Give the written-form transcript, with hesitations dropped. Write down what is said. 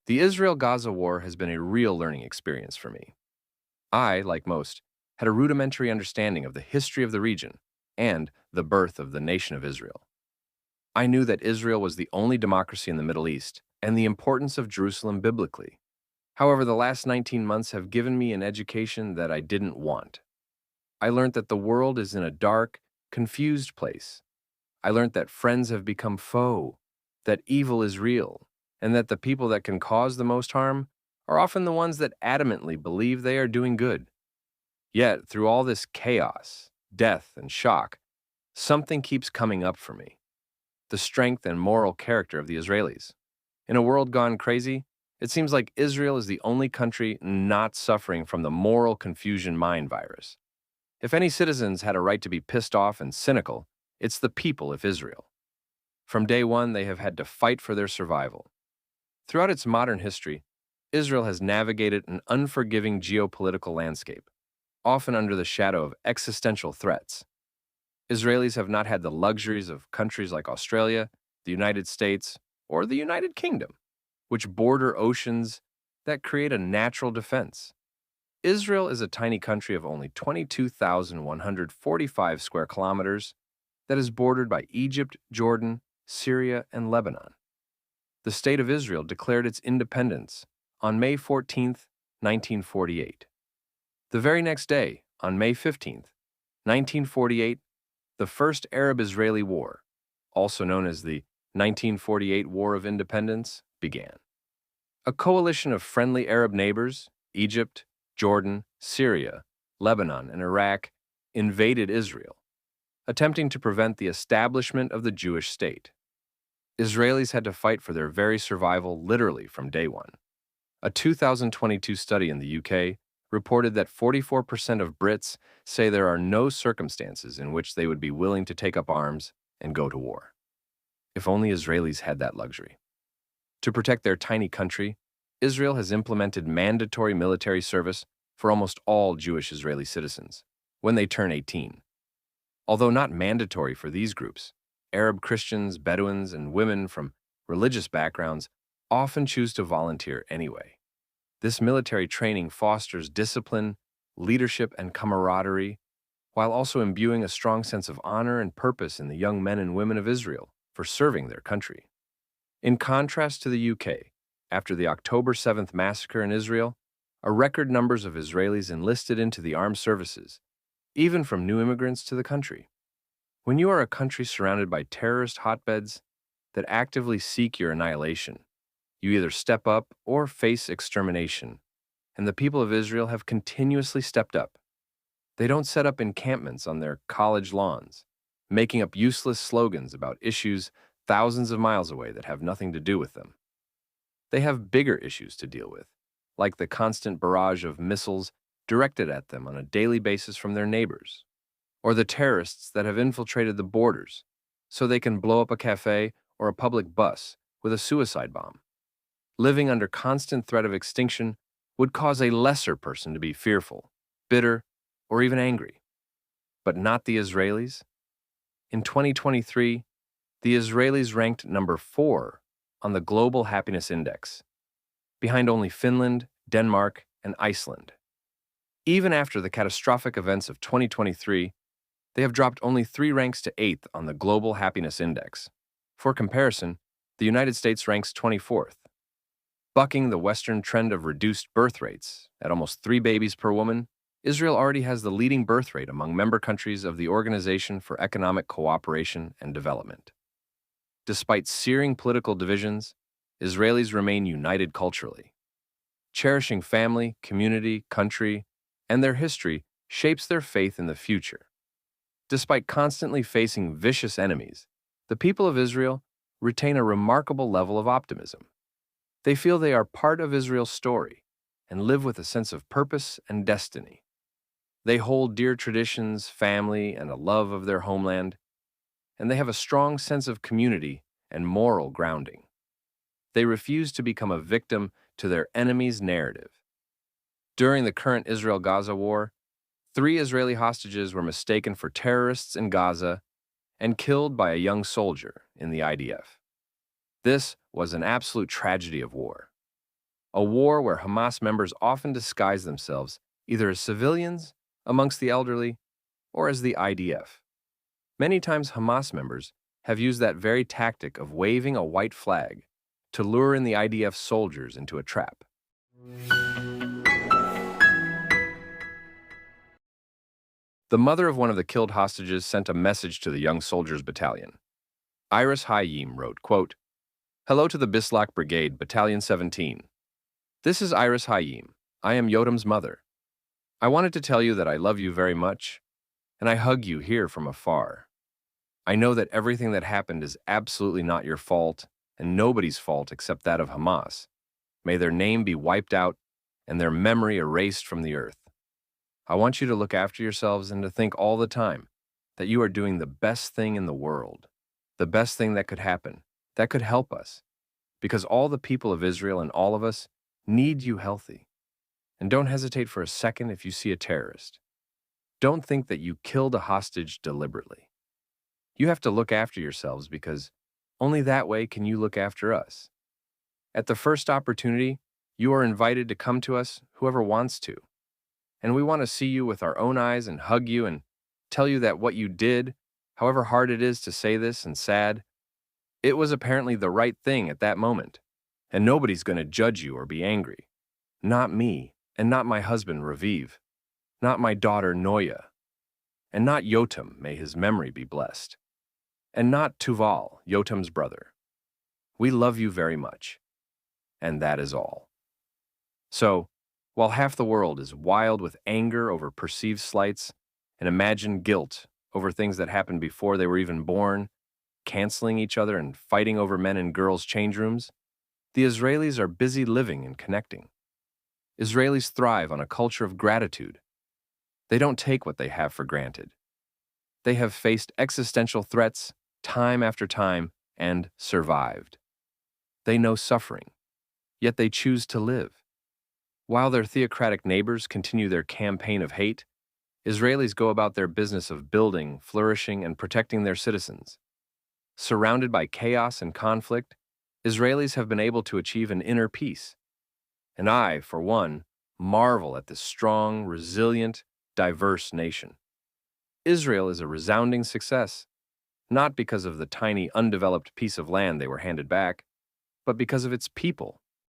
The Israel-Gaza war has been a real learning experience for me. I, like most, had a rudimentary understanding of the history of the region and the birth of the nation of Israel. I knew that Israel was the only democracy in the Middle East and the importance of Jerusalem biblically. However, the last 19 months have given me an education that I didn't want. I learned that the world is in a dark, confused place. I learned that friends have become foe, that evil is real, and that the people that can cause the most harm are often the ones that adamantly believe they are doing good. Yet, through all this chaos, death, and shock, something keeps coming up for me: the strength and moral character of the Israelis. In a world gone crazy, it seems like Israel is the only country not suffering from the moral confusion mind virus. If any citizens had a right to be pissed off and cynical, it's the people of Israel. From day one, they have had to fight for their survival. Throughout its modern history, Israel has navigated an unforgiving geopolitical landscape, often under the shadow of existential threats. Israelis have not had the luxuries of countries like Australia, the United States, or the United Kingdom, which border oceans that create a natural defense. Israel is a tiny country of only 22,145 square kilometers that is bordered by Egypt, Jordan, Syria, and Lebanon. The State of Israel declared its independence on May 14, 1948. The very next day, on May 15, 1948, the First Arab-Israeli War, also known as the 1948 War of Independence, began. A coalition of friendly Arab neighbors, Egypt, Jordan, Syria, Lebanon, and Iraq, invaded Israel, attempting to prevent the establishment of the Jewish state. Israelis had to fight for their very survival literally from day one. A 2022 study in the UK reported that 44% of Brits say there are no circumstances in which they would be willing to take up arms and go to war. If only Israelis had that luxury. To protect their tiny country, Israel has implemented mandatory military service for almost all Jewish Israeli citizens when they turn 18. Although not mandatory for these groups, Arab Christians, Bedouins, and women from religious backgrounds often choose to volunteer anyway. This military training fosters discipline, leadership, and camaraderie, while also imbuing a strong sense of honor and purpose in the young men and women of Israel for serving their country. In contrast to the UK, after the October 7th massacre in Israel, a record numbers of Israelis enlisted into the armed services, even from new immigrants to the country. When you are a country surrounded by terrorist hotbeds that actively seek your annihilation, you either step up or face extermination, and the people of Israel have continuously stepped up. They don't set up encampments on their college lawns, making up useless slogans about issues thousands of miles away that have nothing to do with them. They have bigger issues to deal with, like the constant barrage of missiles directed at them on a daily basis from their neighbors, or the terrorists that have infiltrated the borders so they can blow up a cafe or a public bus with a suicide bomb. Living under constant threat of extinction would cause a lesser person to be fearful, bitter, or even angry. But not the Israelis. In 2023, the Israelis ranked number 4 on the Global Happiness Index, behind only Finland, Denmark, and Iceland. Even after the catastrophic events of 2023, they have dropped only 3 ranks to 8th on the Global Happiness Index. For comparison, the United States ranks 24th. Bucking the Western trend of reduced birth rates at almost 3 babies per woman, Israel already has the leading birth rate among member countries of the Organization for Economic Cooperation and Development. Despite searing political divisions, Israelis remain united culturally. Cherishing family, community, country, and their history shapes their faith in the future. Despite constantly facing vicious enemies, the people of Israel retain a remarkable level of optimism. They feel they are part of Israel's story and live with a sense of purpose and destiny. They hold dear traditions, family, and a love of their homeland, and they have a strong sense of community and moral grounding. They refuse to become a victim to their enemy's narrative. During the current Israel-Gaza war, 3 Israeli hostages were mistaken for terrorists in Gaza and killed by a young soldier in the IDF. This was an absolute tragedy of war. a war where Hamas members often disguise themselves either as civilians amongst the elderly or as the IDF. Many times Hamas members have used that very tactic of waving a white flag to lure in the IDF soldiers into a trap. The mother of one of the killed hostages sent a message to the young soldiers' battalion. Iris Hayim wrote, quote, "Hello to the Bislak Brigade, Battalion 17. This is Iris Hayim. I am Yotam's mother. I wanted to tell you that I love you very much, and I hug you here from afar. I know that everything that happened is absolutely not your fault, and nobody's fault except that of Hamas. May their name be wiped out and their memory erased from the earth. I want you to look after yourselves and to think all the time that you are doing the best thing in the world, the best thing that could happen, that could help us, because all the people of Israel and all of us need you healthy. And don't hesitate for a second if you see a terrorist. Don't think that you killed a hostage deliberately. You have to look after yourselves because only that way can you look after us. At the first opportunity, you are invited to come to us, whoever wants to. And we want to see you with our own eyes and hug you and tell you that what you did, however hard it is to say this and sad, it was apparently the right thing at that moment. And nobody's going to judge you or be angry. Not me, and not my husband, Raviv. Not my daughter, Noya. And not Yotam, may his memory be blessed. And not Tuval, Yotam's brother. We love you very much. And that is all. So, while half the world is wild with anger over perceived slights and imagined guilt over things that happened before they were even born, canceling each other and fighting over men and girls' change rooms, the Israelis are busy living and connecting. Israelis thrive on a culture of gratitude. They don't take what they have for granted. They have faced existential threats time after time and survived. They know suffering, yet they choose to live. While their theocratic neighbors continue their campaign of hate, Israelis go about their business of building, flourishing, and protecting their citizens. Surrounded by chaos and conflict, Israelis have been able to achieve an inner peace. And I, for one, marvel at this strong, resilient, diverse nation. Israel is a resounding success, not because of the tiny, undeveloped piece of land they were handed back, but because of its people,